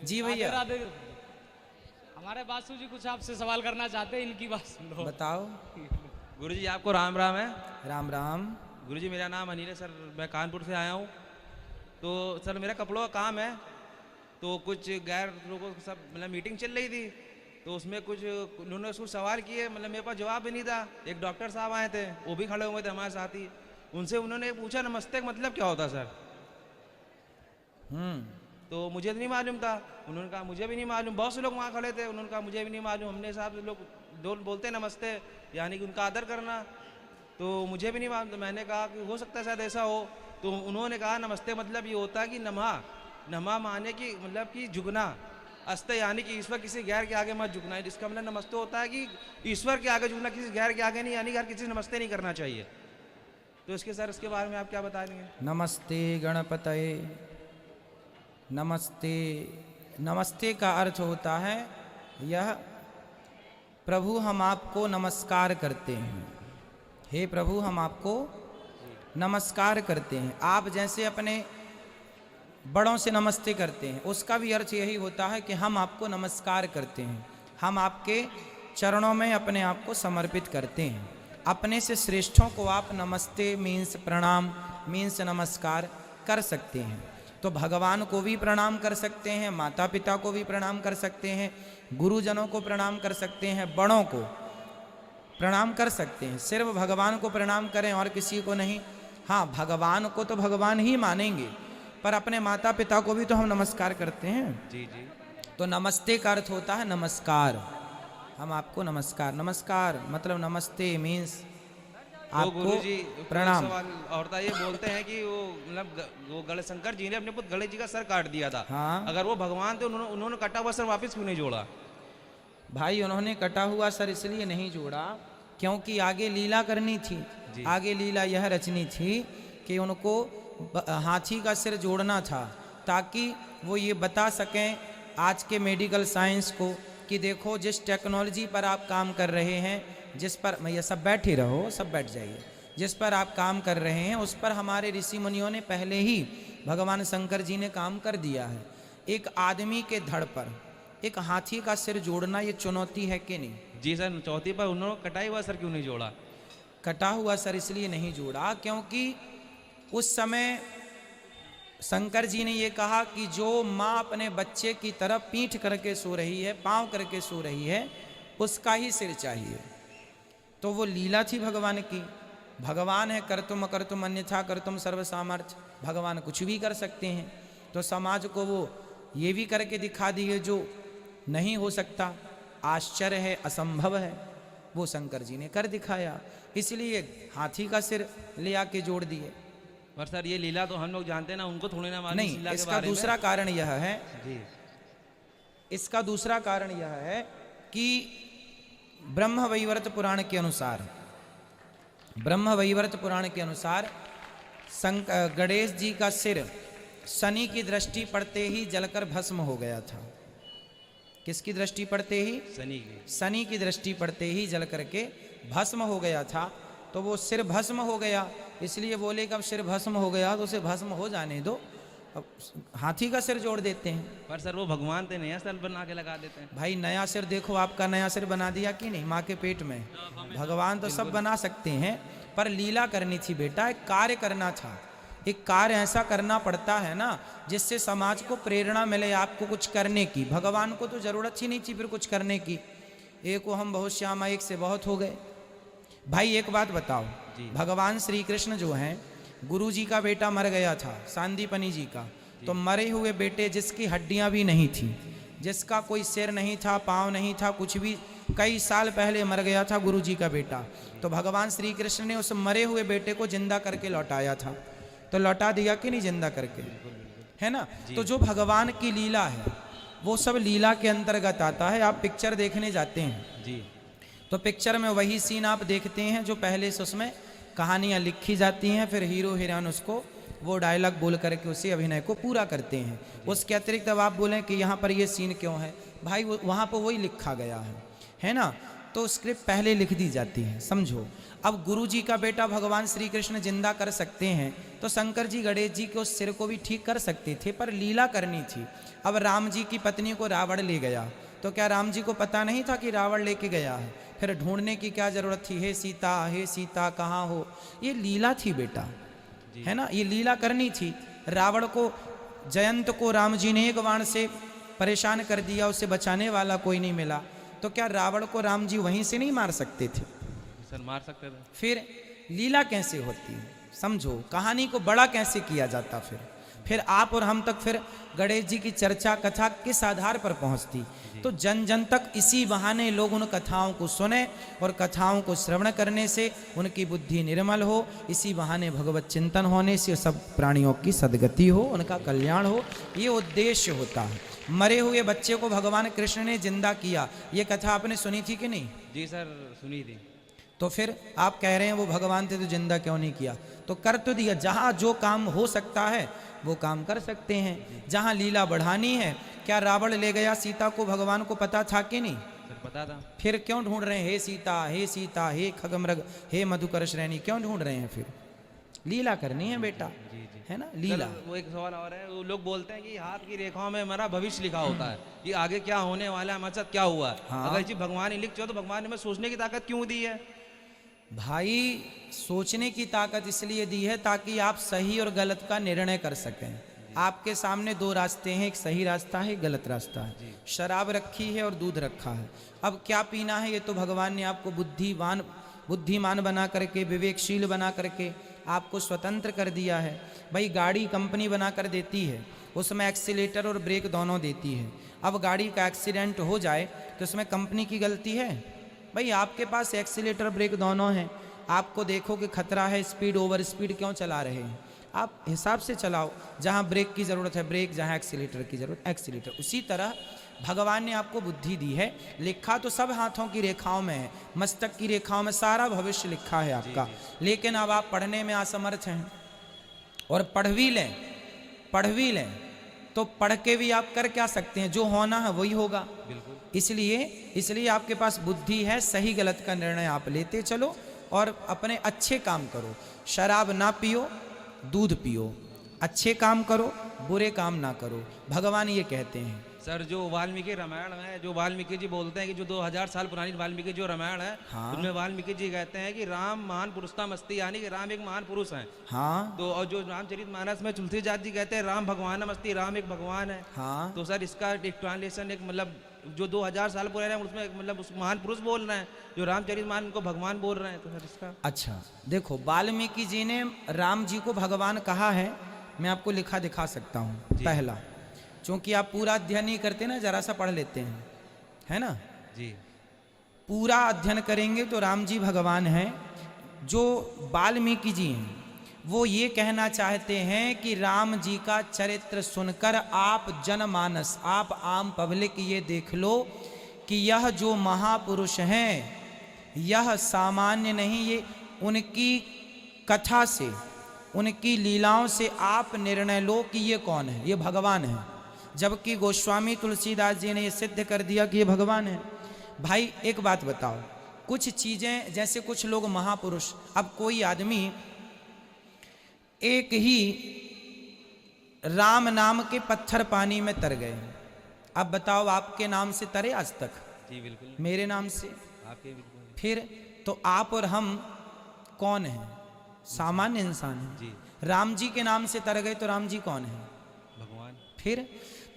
जी भैया। राधे राधे। हमारे बासु जी कुछ आपसे सवाल करना चाहते हैं, इनकी बात सुन लो। बताओ। गुरुजी आपको राम राम है। राम राम। गुरुजी मेरा नाम अनिल है सर, मैं कानपुर से आया हूँ। तो सर मेरा कपड़ों का काम है, तो कुछ गैर लोगों के सब मतलब मीटिंग चल रही थी, तो उसमें कुछ उन्होंने कुछ सवाल किए, मतलब मेरे पास जवाब भी नहीं था। एक डॉक्टर साहब आए थे, वो भी खड़े हुए थे हमारे साथ ही। उनसे उन्होंने पूछा नमस्ते का मतलब क्या होता सर। तो मुझे तो नहीं मालूम था। उन्होंने कहा मुझे भी नहीं मालूम। बहुत से लोग वहाँ खड़े थे, उन्होंने कहा मुझे भी नहीं मालूम। हमने साहब लोग दो बोलते हैं नमस्ते, यानी कि उनका आदर करना, तो मुझे भी नहीं मालूम। तो मैंने कहा कि हो सकता है शायद ऐसा हो। तो उन्होंने कहा नमस्ते मतलब ये होता है कि नमा, नमा माने कि मतलब कि झुकना, अस्ते यानी कि ईश्वर किसी गैर के आगे मत झुकना है। इसका मतलब नमस्ते होता है कि ईश्वर के आगे झुकना, किसी गैर के आगे नहीं, यानी कि हर किसी से नमस्ते नहीं करना चाहिए। तो इसके सर इसके बारे में आप क्या बता देंगे? नमस्ते गणपतये। नमस्ते, नमस्ते का अर्थ होता है यह प्रभु हम आपको नमस्कार करते हैं। हे प्रभु हम आपको नमस्कार करते हैं। आप जैसे अपने बड़ों से नमस्ते करते हैं, उसका भी अर्थ यही होता है कि हम आपको नमस्कार करते हैं, हम आपके चरणों में अपने आप को समर्पित करते हैं। अपने से श्रेष्ठों को आप नमस्ते मीन्स प्रणाम मीन्स नमस्कार कर सकते हैं। तो भगवान को भी प्रणाम कर सकते हैं, माता पिता को भी प्रणाम कर सकते हैं, गुरुजनों को प्रणाम कर सकते हैं, बड़ों को प्रणाम कर सकते हैं। सिर्फ भगवान को प्रणाम करें और किसी को नहीं। हाँ, भगवान को तो भगवान ही मानेंगे, पर अपने माता पिता को भी तो हम नमस्कार करते हैं। जी जी। तो नमस्ते का अर्थ होता है नमस्कार। हम आपको नमस्कार, नमस्कार मतलब नमस्ते मीन्स तो आपको गुरुजी प्रणाम। औरता ये बोलते हैं कि वो मतलब वो गणेश शंकर जी ने अपने पुत्र गणेश जी का सर काट दिया था। हाँ। अगर वो भगवान थे, उन्होंने कटा हुआ सर वापस क्यों नहीं जोड़ा? भाई उन्होंने कटा हुआ सर इसलिए नहीं जोड़ा क्योंकि आगे लीला करनी थी। आगे लीला यह रचनी थी कि उनको हाथी का सिर जोड़ना था, ताकि वो ये बता सकें आज के मेडिकल साइंस को कि देखो जिस टेक्नोलॉजी पर आप काम कर रहे हैं, जिस पर भैया सब बैठे रहो, सब बैठ जाइए, जिस पर आप काम कर रहे हैं उस पर हमारे ऋषि मुनियों ने पहले ही भगवान शंकर जी ने काम कर दिया है। एक आदमी के धड़ पर एक हाथी का सिर जोड़ना ये चुनौती है कि नहीं? जी सर, चौथी पर उन्होंने कटाई हुआ सर क्यों नहीं जोड़ा? कटा हुआ सर इसलिए नहीं जोड़ा क्योंकि उस समय शंकर जी ने ये कहा कि जो माँ अपने बच्चे की तरफ पीठ करके सो रही है, पाँव करके सो रही है, उसका ही सिर चाहिए। तो वो लीला थी भगवान की। भगवान है कर्तुम अकर्तुम अन्यथा कर्तुम सर्व सामर्थ्य, भगवान कुछ भी कर सकते हैं। तो समाज को वो ये भी करके दिखा दिए जो नहीं हो सकता, आश्चर्य है, असंभव है, वो शंकर जी ने कर दिखाया। इसलिए हाथी का सिर ले आके जोड़ दिए। पर सर ये लीला तो हम लोग जानते हैं ना, उनको थोड़ी ना मालूम नहीं, लीला के इसका बारे में। दूसरा कारण यह है, जी इसका दूसरा कारण यह है कि ब्रह्म वैवर्त पुराण के अनुसार, ब्रह्म वैवर्त पुराण के अनुसार गणेश जी का सिर शनि की दृष्टि पड़ते ही जलकर भस्म हो गया था। किसकी दृष्टि पड़ते ही? शनि की दृष्टि पड़ते ही जल करके भस्म हो गया था। तो वो सिर भस्म हो गया, इसलिए बोले कि अब सिर भस्म हो गया तो उसे भस्म हो जाने दो, अब हाथी का सिर जोड़ देते हैं। पर सर वो भगवान थे, नया सर बना के लगा देते हैं। भाई नया सिर देखो, आपका नया सिर बना दिया कि नहीं माँ के पेट में? भगवान तो सब बना सकते हैं, पर लीला करनी थी बेटा, एक कार्य करना था। एक कार्य ऐसा करना पड़ता है ना जिससे समाज को प्रेरणा मिले आपको कुछ करने की। भगवान को तो जरूरत ही नहीं थी फिर कुछ करने की। एक को हम बहुत श्यामा, एक से बहुत हो गए। भाई एक बात बताओ, भगवान श्री कृष्ण जो हैं, गुरु जी का बेटा मर गया था, सांदीपनी जी का, तो मरे हुए बेटे जिसकी हड्डियां भी नहीं थी, जिसका कोई सिर नहीं था, पाँव नहीं था, कुछ भी, कई साल पहले मर गया था गुरु जी का बेटा, तो भगवान श्री कृष्ण ने उस मरे हुए बेटे को जिंदा करके लौटाया था। तो लौटा दिया कि नहीं जिंदा करके, है ना? तो जो भगवान की लीला है वो सब लीला के अंतर्गत आता है। आप पिक्चर देखने जाते हैं जी, तो पिक्चर में वही सीन आप देखते हैं जो पहले से उसमें कहानियाँ लिखी जाती हैं, फिर हीरो हीरोइन उसको वो डायलॉग बोल करके उसी अभिनय को पूरा करते हैं। उसके अतिरिक्त अब आप बोलें कि यहाँ पर ये सीन क्यों है, भाई वहाँ पर वही लिखा गया है ना? तो स्क्रिप्ट पहले लिख दी जाती है, समझो। अब गुरु जी का बेटा भगवान श्री कृष्ण जिंदा कर सकते हैं, तो शंकर जी गणेश जी के उस सिर को भी ठीक कर सकते थे, पर लीला करनी थी। अब राम जी की पत्नी को रावण ले गया, तो क्या राम जी को पता नहीं था कि रावण लेके गया है? फिर ढूंढने की क्या जरूरत थी? हे सीता कहाँ हो? ये लीला थी बेटा, है ना, ये लीला करनी थी। रावण को, जयंत को राम जी ने एक बाण से परेशान कर दिया, उसे बचाने वाला कोई नहीं मिला, तो क्या रावण को राम जी वहीं से नहीं मार सकते थे? सर मार सकते थे। फिर लीला कैसे होती है, समझो, कहानी को बड़ा कैसे किया जाता। फिर आप और हम तक फिर गणेश जी की चर्चा कथा किस आधार पर पहुंचती? तो जन जन तक इसी बहाने लोग उन कथाओं को सुने, और कथाओं को श्रवण करने से उनकी बुद्धि निर्मल हो, इसी बहाने भगवत चिंतन होने से सब प्राणियों की सद्गति हो, उनका कल्याण हो, ये उद्देश्य होता है। मरे हुए बच्चे को भगवान कृष्ण ने जिंदा किया, ये कथा आपने सुनी थी कि नहीं? जी सर सुनी थी। तो फिर आप कह रहे हैं वो भगवान थे तो जिंदा क्यों नहीं किया? तो कर तो दिया। जहाँ जो काम हो सकता है वो काम कर सकते हैं। जहाँ लीला बढ़ानी है, क्या रावण ले गया सीता को, भगवान को पता था कि नहीं? सर पता था। फिर क्यों ढूंढ रहे हैं हे सीता हे खगमृग हे मधुकर श्रेणी, क्यों ढूंढ रहे हैं? फिर लीला करनी है बेटा, है ना, लीला। वो एक सवाल और है, वो लोग बोलते हैं कि हाथ की रेखाओं में हमारा भविष्य लिखा होता है कि आगे क्या होने वाला है, हमारे साथ क्या हुआ है। हाँ। अगर जी भगवान ही लिख, तो भगवान ने हमें सोचने की ताकत क्यों दी है? भाई सोचने की ताकत इसलिए दी है ताकि आप सही और गलत का निर्णय कर सकें। आपके सामने दो रास्ते हैं, एक सही रास्ता है, एक गलत रास्ता है। शराब रखी है और दूध रखा है, अब क्या पीना है ये तो भगवान ने आपको बुद्धिमान बना करके, विवेकशील बना करके आपको स्वतंत्र कर दिया है। भाई गाड़ी कंपनी बना कर देती है, उसमें एक्सीलेटर और ब्रेक दोनों देती है। अब गाड़ी का एक्सीडेंट हो जाए तो उसमें कंपनी की गलती है? भाई आपके पास एक्सीलेटर ब्रेक दोनों हैं, आपको देखो कि खतरा है, स्पीड ओवर स्पीड क्यों चला रहे हैं? आप हिसाब से चलाओ, जहाँ ब्रेक की ज़रूरत है ब्रेक, जहाँ एक्सीलेटर की ज़रूरत एक्सीलेटर। उसी तरह भगवान ने आपको बुद्धि दी है। लिखा तो सब हाथों की रेखाओं में है, मस्तक की रेखाओं में सारा भविष्य लिखा है आपका। लेकिन अब आप पढ़ने में असमर्थ हैं, और पढ़ भी लें तो पढ़ के भी आप कर क्या सकते हैं? जो होना है वही होगा। इसलिए आपके पास बुद्धि है, सही गलत का निर्णय आप लेते चलो और अपने अच्छे काम करो। शराब ना पियो, दूध पियो, अच्छे काम करो, बुरे काम ना करो, भगवान ये कहते हैं। सर जो वाल्मीकि रामायण है, जो वाल्मीकि जी बोलते हैं कि जो 2000 साल पुरानी वाल्मीकि जो रामायण है, हाँ। उनमें वाल्मीकि जी कहते हैं कि राम महान पुरुषता मस्ती, यानी कि राम एक महान पुरुष हैं। हाँ तो और जो रामचरितमानस में तुलसीदास जी कहते हैं राम भगवान मस्ती, राम एक भगवान है। हाँ तो सर इसका एक ट्रांसलेशन, एक मतलब जो 2000 साल पुराने हैं उसमें मतलब उस महान पुरुष बोल रहे हैं, जो रामचरितमानस उनको भगवान बोल रहे हैं। तो सर इसका अच्छा देखो, वाल्मीकि जी ने राम जी को भगवान कहा है, मैं आपको लिखा दिखा सकता हूँ। पहला, क्योंकि आप पूरा अध्ययन नहीं करते ना, जरा सा पढ़ लेते हैं, है ना जी। पूरा अध्ययन करेंगे तो राम जी भगवान हैं। जो वाल्मीकि जी हैं वो ये कहना चाहते हैं कि राम जी का चरित्र सुनकर आप जनमानस, आप आम पब्लिक ये देख लो कि यह जो महापुरुष हैं यह सामान्य नहीं, ये उनकी कथा से, उनकी लीलाओं से आप निर्णय लो कि ये कौन है, ये भगवान है। जबकि गोस्वामी तुलसीदास जी ने ये सिद्ध कर दिया कि ये भगवान है। भाई एक बात बताओ, कुछ चीजें, जैसे कुछ लोग महापुरुष, अब कोई आदमी एक ही राम नाम के पत्थर पानी में तर गए, अब बताओ आपके नाम से तरे आज तक? जी बिल्कुल, मेरे नाम से, आपके बिल्कुल। फिर तो आप और हम कौन हैं? सामान्य इंसान हैं। जी। राम जी के नाम से तर गए तो राम जी कौन है? भगवान। फिर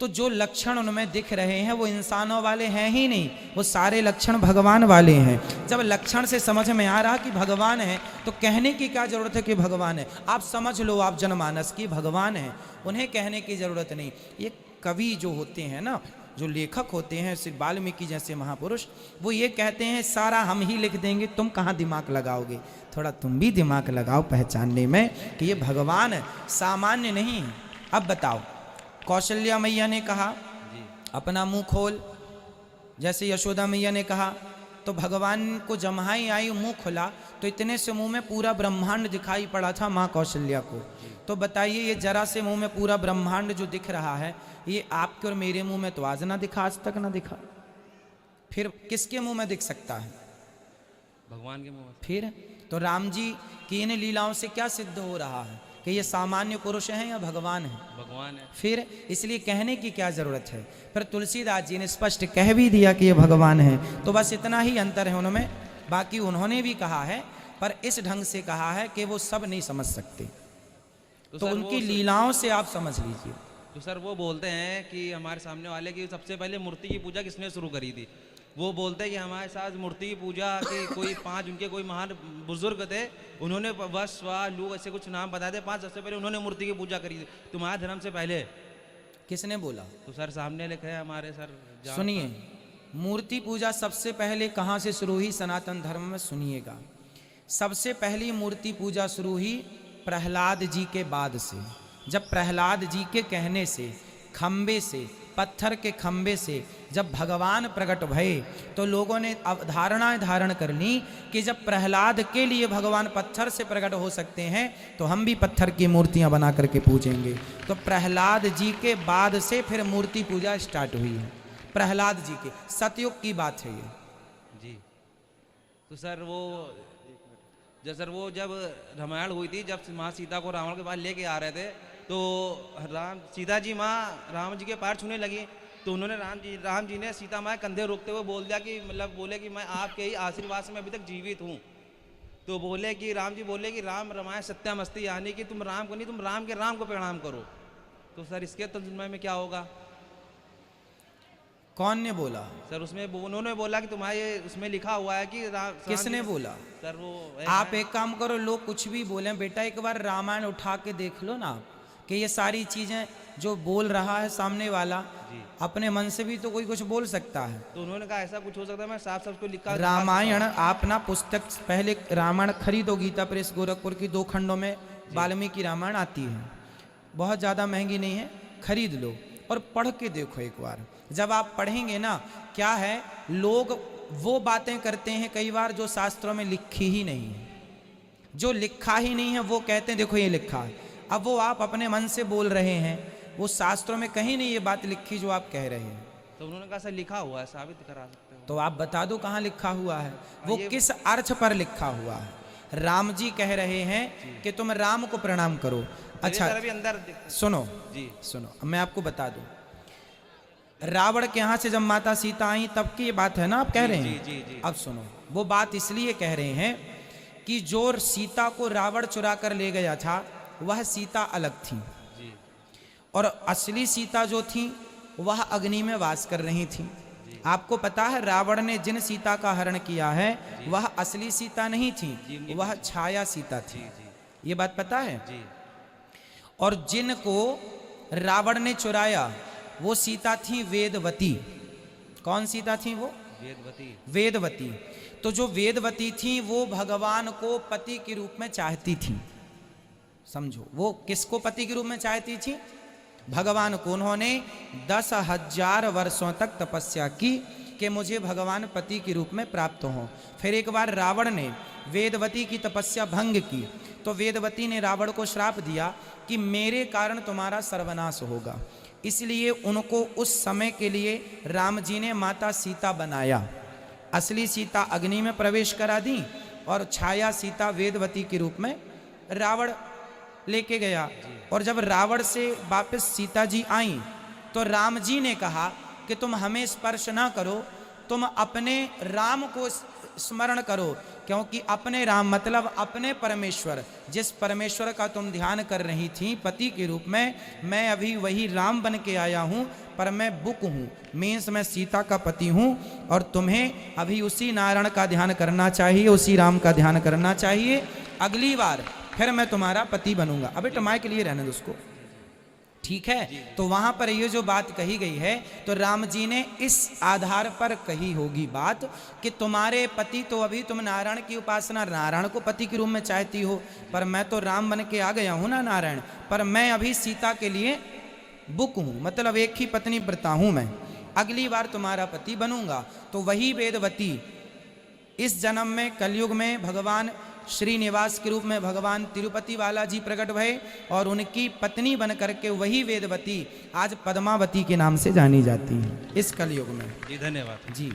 तो जो लक्षण उनमें दिख रहे हैं वो इंसानों वाले हैं ही नहीं, वो सारे लक्षण भगवान वाले हैं। जब लक्षण से समझ में आ रहा कि भगवान है तो कहने की क्या जरूरत है कि भगवान है? आप समझ लो, आप जनमानस की भगवान है, उन्हें कहने की जरूरत नहीं। ये कवि जो होते हैं ना, जो लेखक होते हैं, सिर्फ वाल्मीकि जैसे महापुरुष, वो ये कहते हैं सारा हम ही लिख देंगे, तुम कहाँ दिमाग लगाओगे? थोड़ा तुम भी दिमाग लगाओ पहचानने में कि ये भगवान है, सामान्य नहीं है। अब बताओ, कौशल्या मैया ने कहा अपना मुंह खोल, जैसे यशोदा मैया ने कहा, तो भगवान को जम्हाई आई, मुंह खुला तो इतने से मुंह में पूरा ब्रह्मांड दिखाई पड़ा था माँ कौशल्या को। तो बताइए, ये जरा से मुंह में पूरा ब्रह्मांड जो दिख रहा है, ये आपके और मेरे मुंह में तो आज ना दिखा, आज तक ना दिखा। फिर किसके मुंह में दिख सकता है? भगवान के मुंह में। फिर तो राम जी की इन लीलाओं से क्या सिद्ध हो रहा है कि ये सामान्य पुरुष हैं या भगवान हैं? भगवान है। फिर इसलिए कहने की क्या जरूरत है? फिर तुलसीदास जी ने स्पष्ट कह भी दिया कि ये भगवान है, तो बस इतना ही अंतर है उनमें। बाकी उन्होंने भी कहा है, पर इस ढंग से कहा है कि वो सब नहीं समझ सकते, तो सर उनकी वो- लीलाओं से आप समझ लीजिए। तो सर वो बोलते हैं कि हमारे सामने वाले की सबसे पहले मूर्ति की पूजा किसने शुरू करी थी? वो बोलते हैं कि हमारे साथ मूर्ति की पूजा की कोई 5 उनके कोई महान बुजुर्ग थे, उन्होंने वश वा लू ऐसे कुछ नाम बताए थे 5, सबसे पहले उन्होंने मूर्ति की पूजा करी थी तुम्हारे धर्म से पहले। किसने बोला? तो सर सामने लिखे है हमारे सर जहाँ सुनिए, मूर्ति पूजा सबसे पहले कहाँ से शुरू हुई सनातन धर्म में? सुनिएगा, सबसे पहली मूर्ति पूजा शुरू हुई प्रहलाद जी के बाद से। जब प्रहलाद जी के कहने से खम्बे से, पत्थर के खम्बे से जब भगवान प्रकट भये, तो लोगों ने अवधारणाएं धारण कर ली कि जब प्रहलाद के लिए भगवान पत्थर से प्रकट हो सकते हैं, तो हम भी पत्थर की मूर्तियां बना करके पूजेंगे। तो प्रहलाद जी के बाद से फिर मूर्ति पूजा स्टार्ट हुई है। प्रहलाद जी के सतयुग की बात है ये। जी। तो सर वो जब रामायण हुई थी, जब माँ सीता को रावण के पास लेके आ रहे थे, तो सीता जी माँ राम जी के पैर छूने लगी, तो उन्होंने राम जी ने सीता माँ कंधे रोकते हुए बोल दिया कि मतलब बोले कि मैं आपके ही आशीर्वाद से मैं अभी तक जीवित हूँ। तो बोले कि राम जी बोले कि राम रमाय सत्यामस्ति, यानी कि तुम राम को नहीं, तुम राम के राम को प्रणाम करो। तो सर इसके तर्जुमे में क्या होगा? कौन ने बोला? सर उसमें उन्होंने बोला कि तुम्हारे उसमें लिखा हुआ है कि किसने बोला? सर वो आप एक काम करो, लोग कुछ भी बोले, बेटा एक बार रामायण उठा के देख लो ना, कि ये सारी चीजें जो बोल रहा है सामने वाला, अपने मन से भी तो कोई कुछ बोल सकता है। तो उन्होंने कहा ऐसा कुछ हो सकता है, मैं साफ साफ को लिखा। रामायण आप ना पुस्तक पहले रामायण खरीदो, गीता प्रेस गोरखपुर की 2 खंडों में वाल्मीकि रामायण आती है, बहुत ज़्यादा महंगी नहीं है, खरीद लो और पढ़ के देखो एक बार। जब आप पढ़ेंगे ना, क्या है, लोग वो बातें करते हैं कई बार जो शास्त्रों में लिखी ही नहीं है, जो लिखा ही नहीं है वो कहते हैं देखो ये लिखा है। अब वो आप अपने मन से बोल रहे हैं, वो शास्त्रों में कहीं नहीं ये बात लिखी जो आप कह रहे हैं। तो उन्होंने कहा सर लिखा हुआ है, साबित करा सकते हो। तो आप बता दो कहाँ लिखा हुआ है, वो किस अर्थ पर लिखा हुआ है। राम जी कह रहे हैं कि तुम राम को प्रणाम करो। अच्छा अभी अंदर सुनो जी, सुनो, मैं आपको बता दूं, रावण के यहाँ से जब माता सीता आई तब की ये बात है ना, आप कह रहे हैं। जी, जी। अब सुनो, वो बात इसलिए कह रहे हैं कि जो सीता को रावण चुरा कर ले गया था वह सीता अलग थी, जी, और असली सीता जो थी वह अग्नि में वास कर रही थी। आपको पता है रावण ने जिन सीता का हरण किया है वह असली सीता नहीं थी, वह छाया सीता थी। ये बात पता है? जी। और जिनको रावण ने चुराया वो सीता थी वेदवती। कौन सीता थी वो? वेदवती। तो जो वेदवती थी वो भगवान को पति के रूप में चाहती थी। समझो, वो किसको पति के रूप में चाहती थी? भगवान को। उन्होंने 10,000 वर्षों तक तपस्या की कि मुझे भगवान पति के रूप में प्राप्त हो। फिर एक बार रावण ने वेदवती की तपस्या भंग की, तो वेदवती ने रावण को श्राप दिया कि मेरे कारण तुम्हारा सर्वनाश होगा। इसलिए उनको उस समय के लिए राम जी ने माता सीता बनाया। असली सीता अग्नि में प्रवेश करा दी और छाया सीता वेदवती के रूप में रावण लेके गया। और जब रावण से वापस सीता जी आई तो राम जी ने कहा कि तुम हमें स्पर्श ना करो, तुम अपने राम को स्मरण करो, क्योंकि अपने राम मतलब अपने परमेश्वर, जिस परमेश्वर का तुम ध्यान कर रही थी पति के रूप में, मैं अभी वही राम बन के आया हूँ, पर मैं बुक हूँ, मीन्स मैं सीता का पति हूँ, और तुम्हें अभी उसी नारायण का ध्यान करना चाहिए, उसी राम का ध्यान करना चाहिए। अगली बार फिर मैं तुम्हारा पति बनूंगा। अबे टमाई के लिए रहने दो उसको, ठीक है? तो वहां पर ये जो बात कही गई है, तो राम जी ने इस आधार पर कही होगी बात कि तुम्हारे पति तो अभी तुम नारायण की उपासना, नारायण को पति के रूप में चाहती हो, पर मैं तो राम बन के आ गया हूं ना नारायण, पर मैं अभी सीता के लिए बुक हूं, मतलब एक ही पत्नी व्रता हूं मैं, अगली बार तुम्हारा पति बनूंगा। तो वही वेदवती इस जन्म में कलयुग में भगवान श्रीनिवास के रूप में भगवान तिरुपति बालाजी प्रकट भये, और उनकी पत्नी बन करके वही वेदवती आज पद्मावती के नाम से जानी जाती है इस कलयुग में। जी धन्यवाद जी।